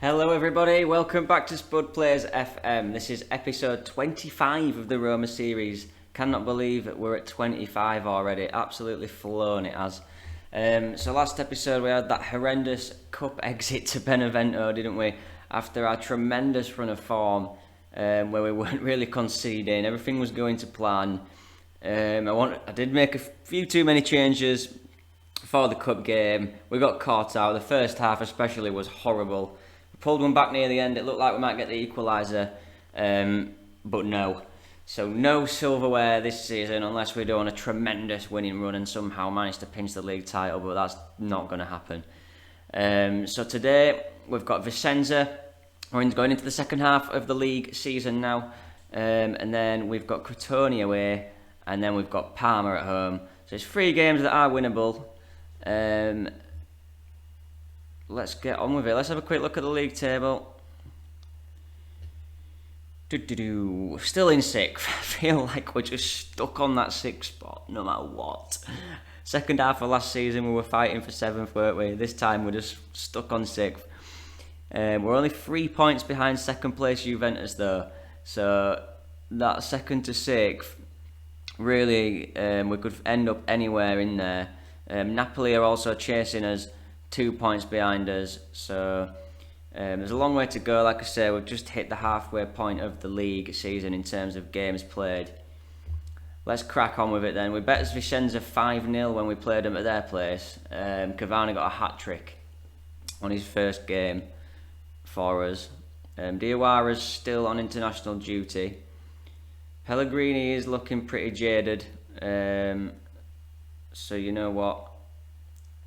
Hello everybody, welcome back to Spud Plays FM. This is episode 25 of the Roma series. Cannot believe we're at 25 already, absolutely flown it has. So last episode we had that horrendous cup exit to Benevento, didn't we? After our tremendous run of form, where we weren't really conceding, everything was going to plan. I did make a few too many changes for the cup game. We got caught out, the first half especially was horrible. Pulled one back near the end, it looked like we might get the equaliser, but no. So no silverware this season unless we're doing a tremendous winning run and somehow manage to pinch the league title, but that's not going to happen. So today we've got Vicenza, we're going into the second half of the league season now, and then we've got Crotone away, and then we've got Parma at home. So it's 3 games that are winnable. Let's get on with it. Let's have a quick look at the league table. Still in 6th. I feel like we're just stuck on that 6th spot no matter what. Second half of last season we were fighting for 7th, weren't we? This time we're just stuck on 6th. We're only 3 points behind second place Juventus though. So that 2nd to 6th, really we could end up anywhere in there. Napoli are also chasing us, 2 points behind us, so there's a long way to go. Like I say, we've just hit the halfway point of the league season in terms of games played. Let's crack on with it then. We bet Vicenza 5-0 when we played them at their place. Cavani got a hat-trick on his first game for us. Diawara's still on international duty. Pellegrini is looking pretty jaded, so you know what?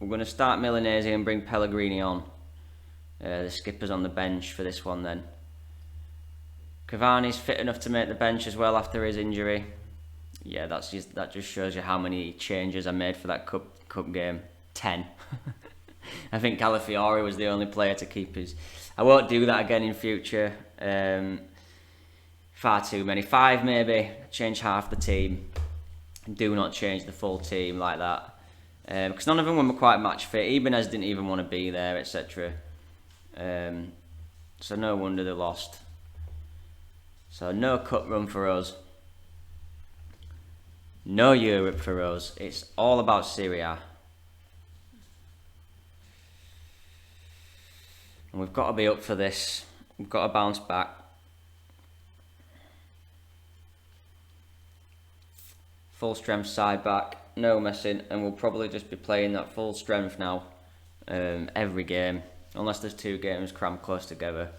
We're going to start Milanese and bring Pellegrini on. The skipper's on the bench for this one then. Cavani's fit enough to make the bench as well after his injury. Yeah, that just shows you how many changes I made for that cup game. 10. I think Calafiori was the only player to keep his. I won't do that again in future. Far too many. 5 maybe. Change half the team. Do not change the full team like that. Because none of them were quite match fit. Ibanez didn't even want to be there, etc. So no wonder they lost. So no cup run for us. No Europe for us. It's all about Serie A. And we've got to be up for this. We've got to bounce back. Full strength side back. No messing, and we'll probably just be playing that full strength now every game, unless there's 2 games crammed close together.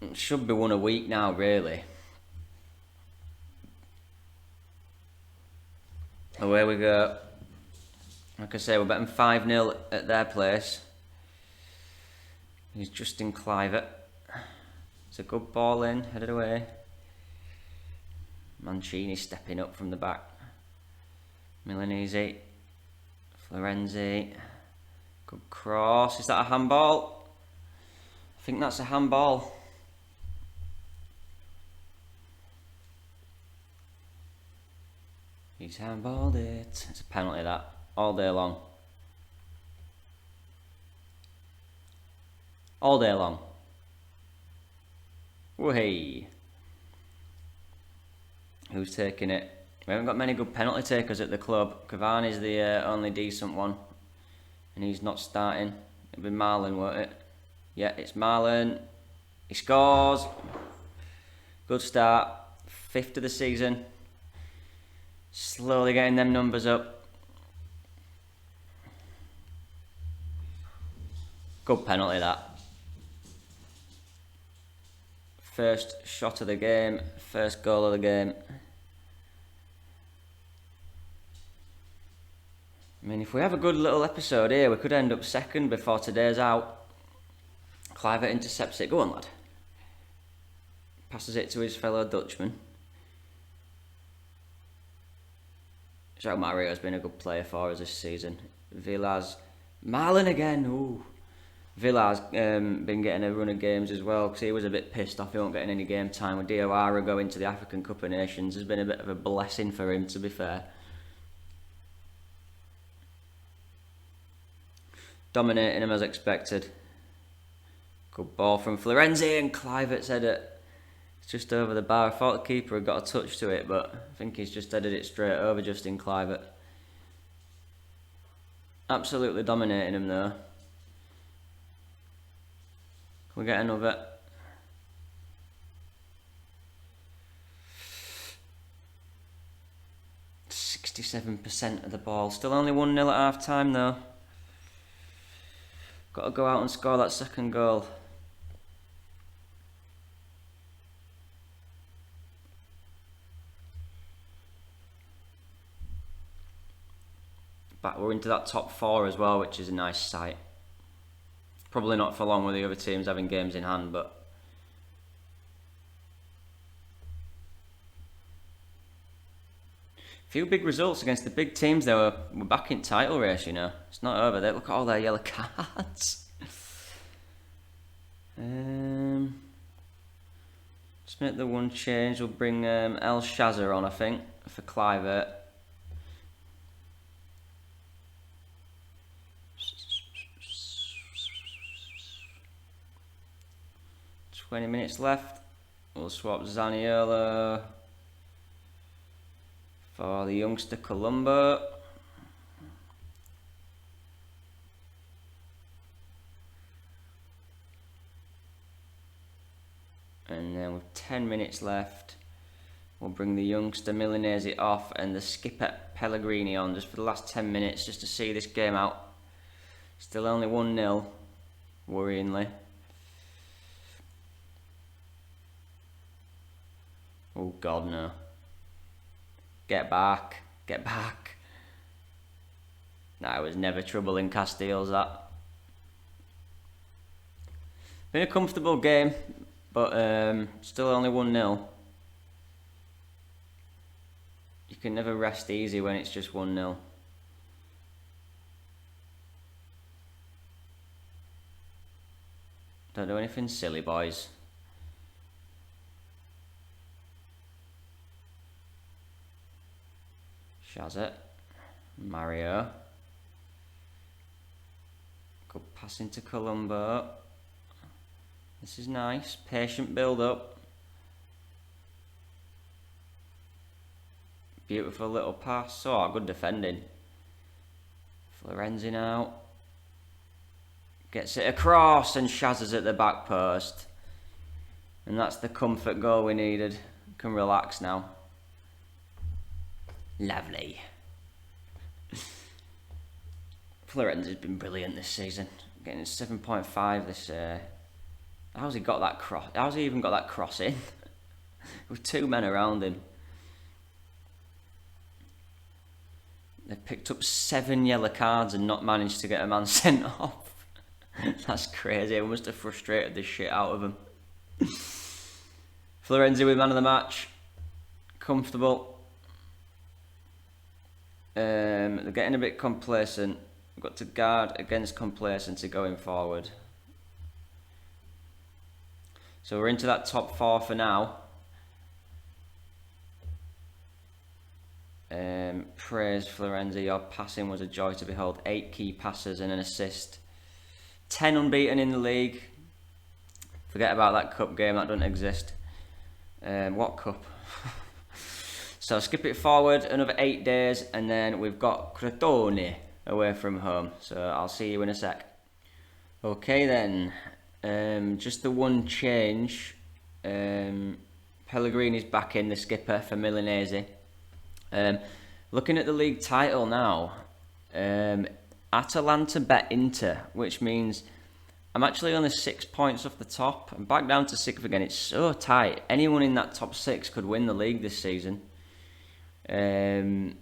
It should be 1 a week now, really. Away we go. Like I say, we're betting 5-0 at their place. He's Justin Clivert. It's a good ball in, headed away. Mancini stepping up from the back. Milanese. Florenzi. Good cross. Is that a handball? I think that's a handball. He's handballed it. It's a penalty that. All day long. All day long. Whee! Who's taking it? We haven't got many good penalty takers at the club. Cavani's the only decent one. And he's not starting. It'll be Marlon, won't it? Yeah, it's Marlon. He scores. Good start. 5th of the season. Slowly getting them numbers up. Good penalty that. First shot of the game. First goal of the game. I mean, if we have a good little episode here, we could end up 2nd before today's out. Clivert intercepts it. Go on, lad. Passes it to his fellow Dutchman. João Mario's been a good player for us this season. Villas. Marlon again. Ooh. Villas been getting a run of games as well, because he was a bit pissed off he wasn't getting any game time with Diawara going to the African Cup of Nations. Has been a bit of a blessing for him, to be fair. dominating him as expected. Good ball from Florenzi, and Kluivert's headed it. It's just over the bar. I thought the keeper had got a touch to it, but I think he's just headed it straight over Justin Kluivert. Absolutely dominating him though. Can we get another? %67% of the ball. Still only 1-0 at half time though. Got to go out and score that second goal. But we're into that top 4 as well, which is a nice sight. Probably not for long with the other teams having games in hand, but few big results against the big teams though. We're back in title race, you know. It's not over there. Look at all their yellow cards. Just make the one change. We'll bring El Shazer on, I think, for Kluivert. "20 minutes left. We'll swap Zaniolo for the youngster Colombo. And then with 10 minutes left, we'll bring the youngster Milanese off and the skipper Pellegrini on just for the last 10 minutes just to see this game out. Still only 1-0, worryingly. Oh God, no. Get back. Get back. Nah, it was never trouble in Castile's, that. Been a comfortable game, but still only 1-0. You can never rest easy when it's just 1-0. Don't do anything silly, boys. Shazet, Mario. Good pass into Colombo. This is nice. Patient build up. Beautiful little pass. Oh, good defending. Florenzi now. Gets it across and Shazza's at the back post. And that's the comfort goal we needed. Can relax now. Lovely. Florenzi's been brilliant this season. Getting 7.5 this how's he got that cross? How's he even got that cross in? With 2 men around him. They've picked up 7 yellow cards and not managed to get a man sent off. That's crazy. It must have frustrated the shit out of him. Florenzi with man of the match. Comfortable. They're getting a bit complacent. We've got to guard against complacency going forward. So we're into that top 4 for now. Praise Florenzi, your passing was a joy to behold. 8 key passes and an assist. 10 unbeaten in the league. Forget about that cup game, that doesn't exist. What cup? So skip it forward another 8 days and then we've got Crotone away from home. So I'll see you in a sec. Okay then, just the one change. Pellegrini's back in, the skipper for Milanese. Looking at the league title now, Atalanta bet Inter, which means I'm actually only 6 points off the top. I'm back down to 6th again. It's so tight. Anyone in that top 6 could win the league this season. They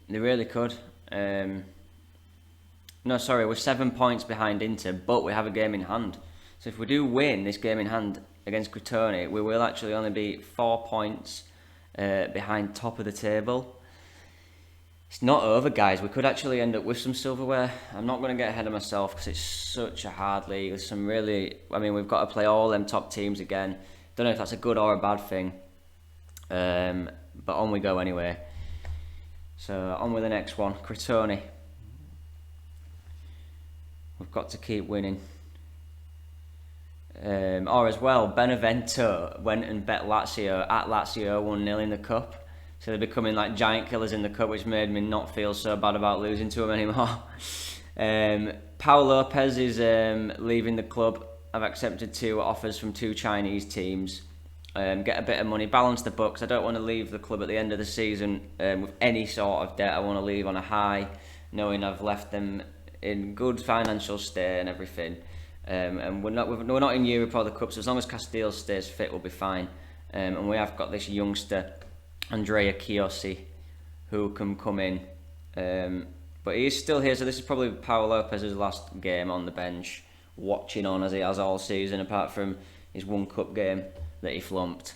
really could. No, sorry, we're 7 points behind Inter, but we have a game in hand. So if we do win this game in hand against Crotone, we will actually only be 4 points behind top of the table. It's not over, guys. We could actually end up with some silverware. I'm not going to get ahead of myself because it's such a hard league. There's some really... I mean, we've got to play all them top teams again. Don't know if that's a good or a bad thing. But on we go anyway. So on with the next one, Crotone. We've got to keep winning. Or as well, Benevento went and bet Lazio at Lazio 1-0 in the cup. So they're becoming like giant killers in the cup, which made me not feel so bad about losing to them anymore. Paul Lopez is leaving the club. I've accepted 2 offers from 2 Chinese teams. Get a bit of money, balance the books. I don't want to leave the club at the end of the season with any sort of debt. I want to leave on a high, knowing I've left them in good financial state and everything. And we're not in Europe or the Cup, so as long as Castile stays fit, we'll be fine. And we have got this youngster, Andrea Chiosi, who can come in. But he's still here, so this is probably Paolo Lopez's last game on the bench, watching on as he has all season, apart from his 1 cup game that he flumped.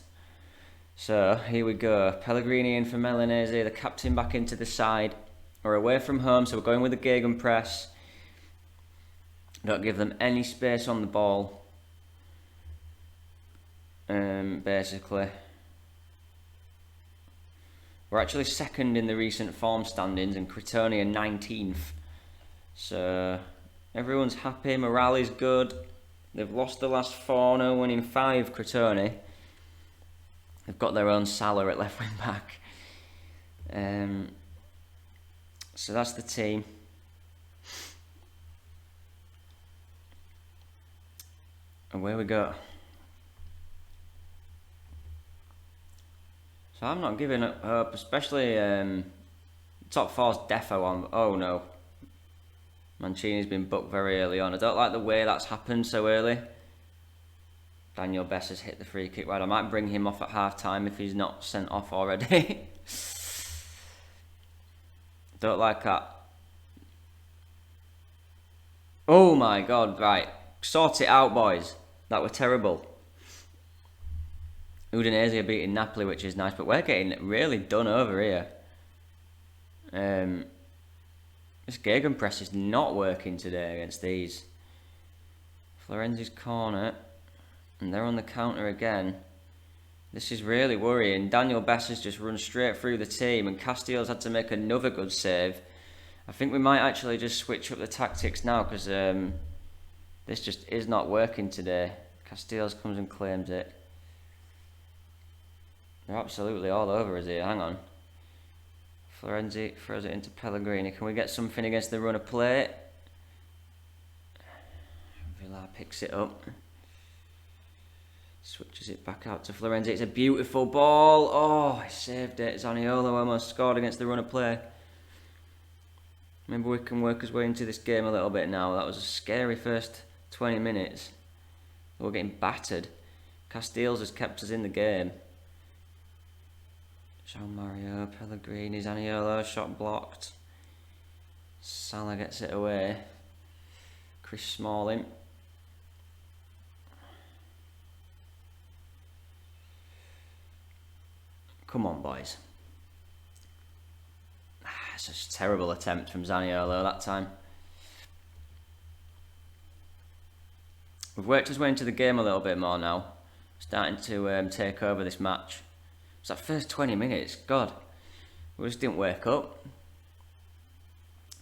So here we go. Pellegrini in for Milanese, the captain back into the side. We're away from home, so we're going with the gegenpress. Don't give them any space on the ball. Basically. We're actually second in the recent form standings and Crotone are 19th. So everyone's happy, morale is good. They've lost the last 4, no winning 5, Crotone. They've got their own Salah at left wing back. So that's the team. Away we go. So I'm not giving up hope, especially top 4's defo on. Oh no. Mancini's been booked very early on. I don't like the way that's happened so early. Daniel Bess has hit the free kick right. I might bring him off at half time if he's not sent off already. Don't like that. Oh my god, right. Sort it out, boys. That were terrible. Udinese are beating Napoli, which is nice, but we're getting really done over here. This gegenpress is not working today against these. Florenzi's corner, and they're on the counter again. This is really worrying. Daniel Bess has just run straight through the team, and Castillo's had to make another good save. I think we might actually just switch up the tactics now, because this just is not working today. Castillo's comes and claims it. They're absolutely all over us here. Hang on. Florenzi throws it into Pellegrini. Can we get something against the run of play? Villar picks it up. Switches it back out to Florenzi. It's a beautiful ball. Oh, he saved it. Zaniolo almost scored against the run of play. Maybe we can work his way into this game a little bit now. That was a scary first 20 minutes. We're getting battered. Castiles has kept us in the game. Jean Mario, Pellegrini, Zaniolo, shot blocked. Salah gets it away. Chris Smalling. Come on, boys. It's a terrible attempt from Zaniolo that time. We've worked his way into the game a little bit more now. Starting to take over this match. It's that first 20 minutes, God, we just didn't wake up.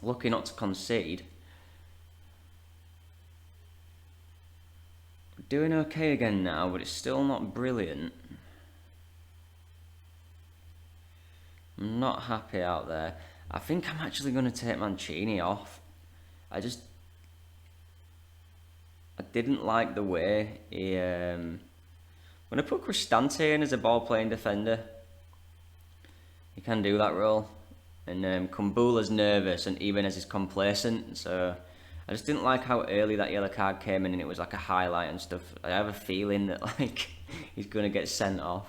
Lucky not to concede. We're doing okay again now, but it's still not brilliant. I'm not happy out there. I think I'm actually going to take Mancini off. I didn't like the way he... I'm going to put Cristante in as a ball-playing defender. He can do that role. And Kumbula's nervous and Ibanez is complacent. So I just didn't like how early that yellow card came in and it was like a highlight and stuff. I have a feeling that like he's going to get sent off.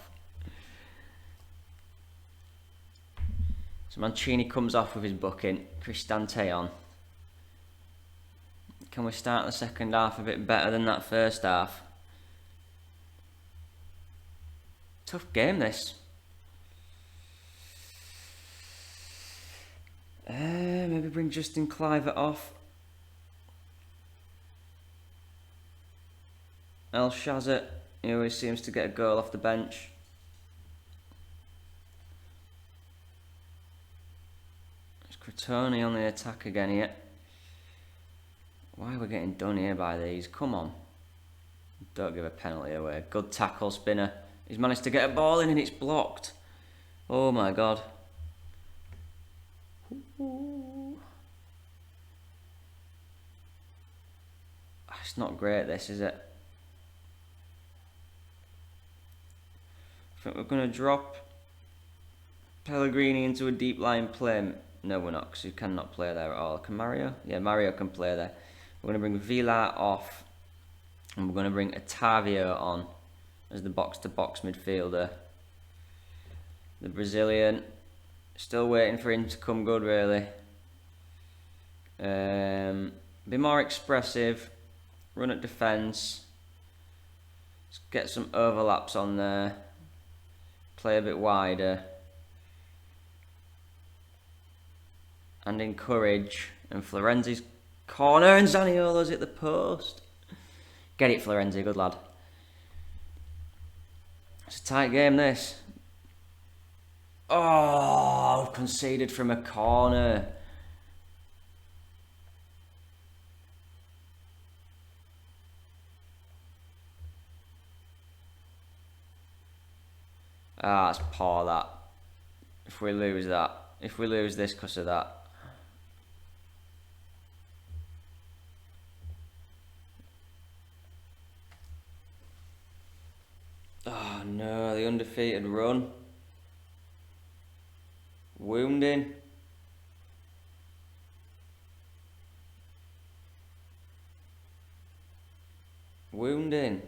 So Mancini comes off with his booking. Cristante on. Can we start the second half a bit better than that first half? Tough game, this. Maybe bring Justin Clivert off. El Shazet, he always seems to get a goal off the bench. It's Crotone on the attack again here. Why are we getting done here by these? Come on. Don't give a penalty away. Good tackle, Spinner. He's managed to get a ball in and it's blocked. Oh my god. It's not great, this, is it? I think we're going to drop Pellegrini into a deep line play. No, we're not, because he cannot play there at all. Can Mario? Yeah, Mario can play there. We're going to bring Villa off, and we're going to bring Otavio on as the box-to-box midfielder. The Brazilian, still waiting for him to come good, really. Be more expressive, run at defence, get some overlaps on there, play a bit wider, and encourage. And Florenzi's corner, and Zaniolo's hit the post. Get it, Florenzi, good lad. It's a tight game, this. Oh, conceded from a corner. Ah, that's poor, that. If we lose that. If we lose this because of that. Oh no, the undefeated run. Wounding. Wounding.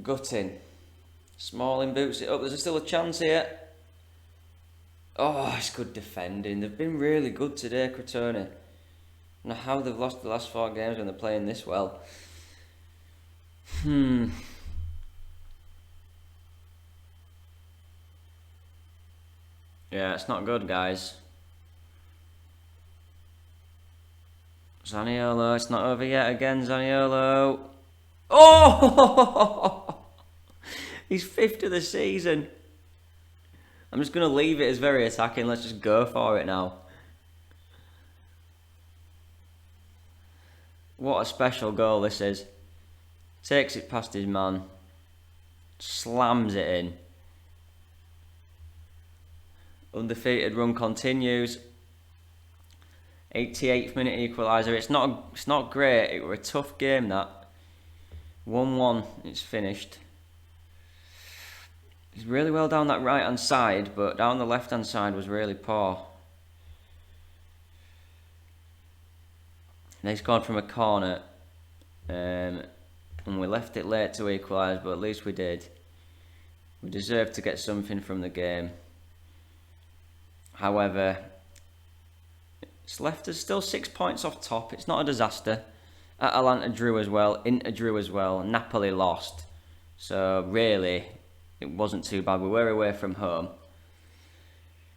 Gutting. Smalling boots it up. There's still a chance here. Oh, it's good defending. They've been really good today, Crotone. I don't know how they've lost the last 4 games when they're playing this well. Yeah, it's not good, guys. Zaniolo, it's not over yet again, Zaniolo. Oh! He's 5th of the season. I'm just going to leave it as very attacking. Let's just go for it now. What a special goal this is. Takes it past his man. Slams it in. Undefeated run continues. 88th minute equaliser. It's not great. It was a tough game, that. 1-1. It's finished. He's really well down that right hand side, but down the left hand side was really poor. They scored from a corner, and we left it late to equalise, but at least we did. We deserved to get something from the game. However, it's left us still 6 points off top. It's not a disaster. Atalanta drew as well, Inter drew as well, Napoli lost. So really, it wasn't too bad. We were away from home.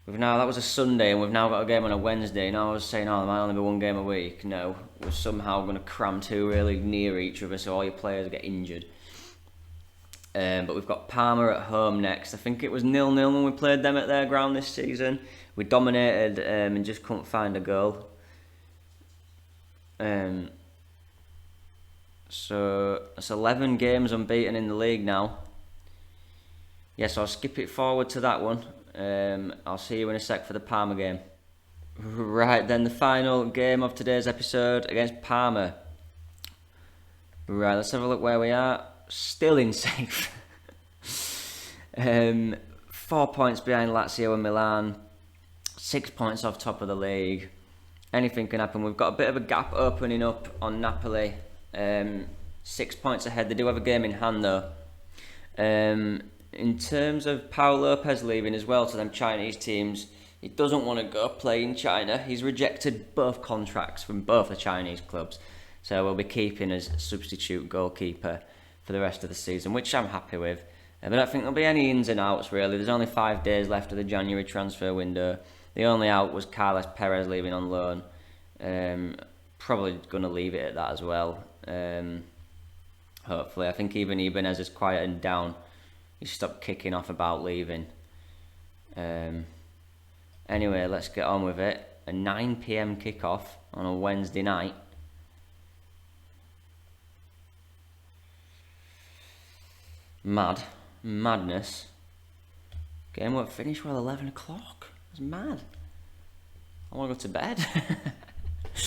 That was a Sunday, and we've now got a game on a Wednesday. Now I was saying, oh, there might only be 1 game a week. No, we're somehow going to cram 2 really near each other, so all your players get injured. But we've got Parma at home next. I think it was 0-0 when we played them at their ground this season. We dominated and just couldn't find a goal. So it's 11 games unbeaten in the league now. Yes, I'll skip it forward to that one. I'll see you in a sec for the Parma game. Right, then the final game of today's episode against Parma. Right, let's have a look where we are. Still in safe. 4 points behind Lazio and Milan. 6 points off top of the league. Anything can happen. We've got a bit of a gap opening up on Napoli. 6 points ahead. They do have a game in hand though. In terms of Paul Lopez leaving as well to them Chinese teams, he doesn't want to go play in China. He's rejected both contracts from both the Chinese clubs. So we'll be keeping as substitute goalkeeper for the rest of the season, which I'm happy with. But I don't think there'll be any ins and outs really. There's only 5 days left of the January transfer window. The only out was Carles Perez leaving on loan. Probably going to leave it at that as well. Hopefully. I think even Ibanez is quieting down. He stopped kicking off about leaving. Anyway, let's get on with it. A 9 PM kickoff on a Wednesday night. Madness. Game won't finish well 11 o'clock. It's mad. I want to go to bed. I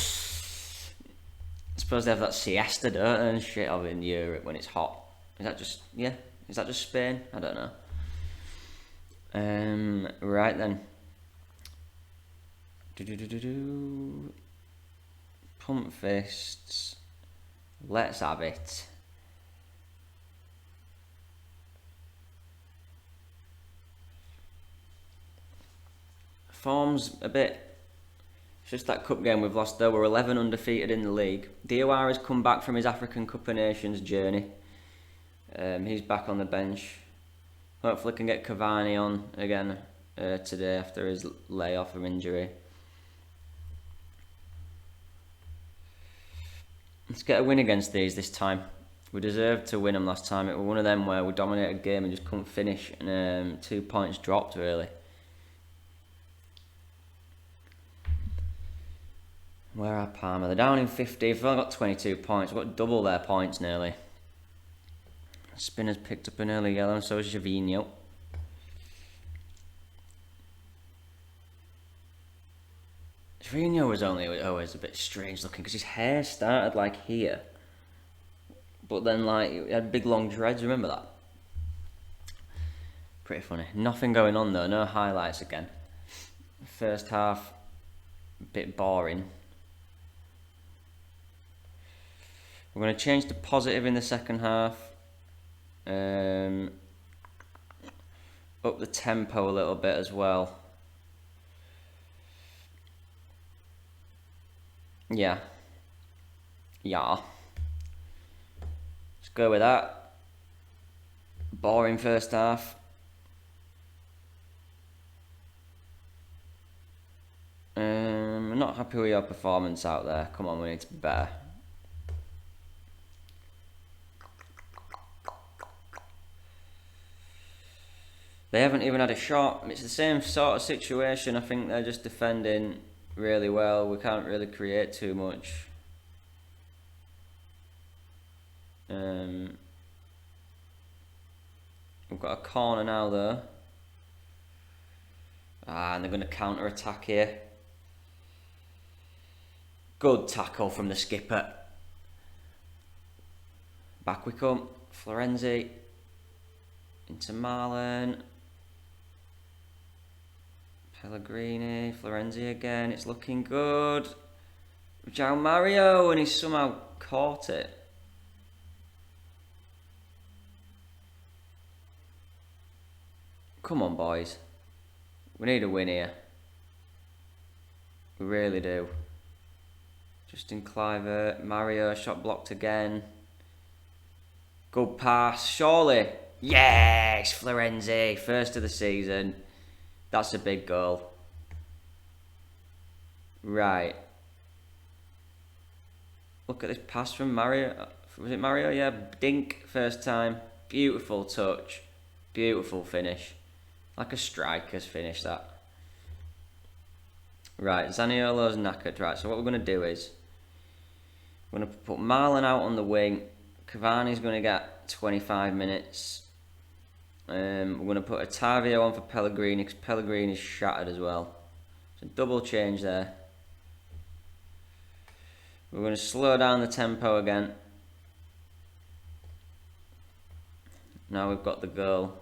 suppose they have that siesta, don't they, and shit of in Europe when it's hot. Is that just Spain? I don't know. Right then. Pump fists. Let's have it. Form's a bit. It's just that cup game we've lost though. We're 11 undefeated in the league. Diawara has come back from his African Cup of Nations journey. He's back on the bench. Hopefully can get Cavani on again today after his layoff from injury. Let's get a win against these this time. We deserved to win them last time. It was one of them where we dominated a game and just couldn't finish, and 2 points dropped really. Where are Parma? They're down in 50. They've only got 22 points. We've got double their points nearly. Spinner's picked up an early yellow, and so is Gervinho. Gervinho was always a bit strange looking because his hair started like here, but then like he had big long dreads. Remember that? Pretty funny. Nothing going on though. No highlights again. First half, a bit boring. We're going to change to positive in the second half. Up the tempo a little bit as well. Yeah. Let's go with that. Boring first half. I'm not happy with your performance out there. Come on, we need to be better. They haven't even had a shot. It's the same sort of situation. I think they're just defending really well. We can't really create too much. We've got a corner now though. And they're going to counter attack here. Good tackle from the skipper. Back we come. Florenzi into Marlon. Pellegrini, Florenzi again, it's looking good. João Mario, and he's somehow caught it. Come on boys, we need a win here. We really do. Justin Clivert, Mario, shot blocked again. Good pass, surely. Yes, Florenzi, first of the season. That's a big goal. Right. Look at this pass from Mario. Was it Mario? Yeah, dink first time. Beautiful touch. Beautiful finish. Like a striker's finish, that. Right, Zaniolo's knackered. Right, so what we're going to do is we're going to put Marlon out on the wing. Cavani's going to get 25 minutes. We're going to put Ottavio on for Pellegrini because Pellegrini's shattered as well. So double change there. We're going to slow down the tempo again. Now we've got the goal.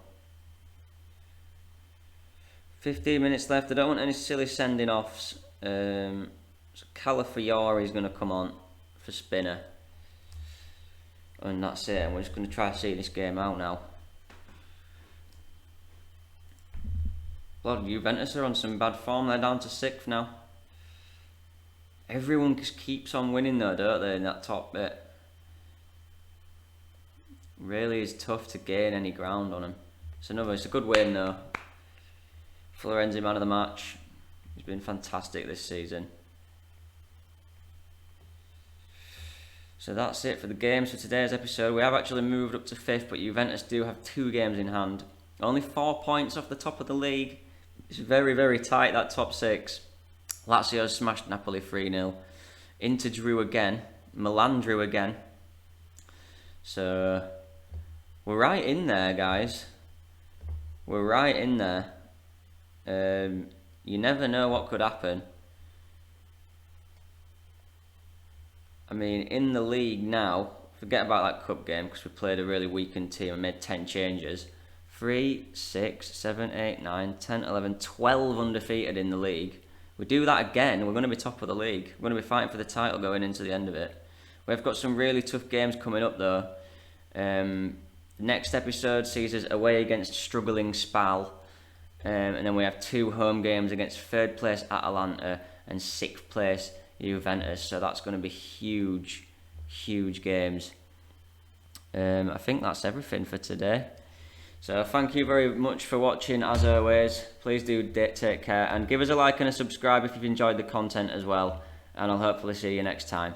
15 minutes left. I don't want any silly sending offs. So Calafiori is going to come on for Spinner. And that's it. And we're just going to try to see this game out now. Blood, Juventus are on some bad form. They're down to 6th now. Everyone just keeps on winning though, don't they, in that top bit. Really is tough to gain any ground on them. It's a good win though. Florenzi, man of the match. He's been fantastic this season. So that's it for the games for today's episode. We have actually moved up to 5th, but Juventus do have 2 games in hand. Only 4 points off the top of the league. It's very, very tight, that top 6. Lazio smashed Napoli 3-0. Inter drew again. Milan drew again. So, we're right in there, guys. We're right in there. You never know what could happen. I mean, in the league now, forget about that cup game because we played a really weakened team and made 10 changes. 3, 6, 7, 8, 9, 10, 11, 12 undefeated in the league. We do that again, we're going to be top of the league. We're going to be fighting for the title going into the end of it. We've got some really tough games coming up though. Next episode sees us away against struggling Spal. And then we have 2 home games against 3rd place Atalanta and 6th place Juventus. So that's going to be huge, huge games. I think that's everything for today. So thank you very much for watching as always. Please do take care and give us a like and a subscribe if you've enjoyed the content as well. And I'll hopefully see you next time.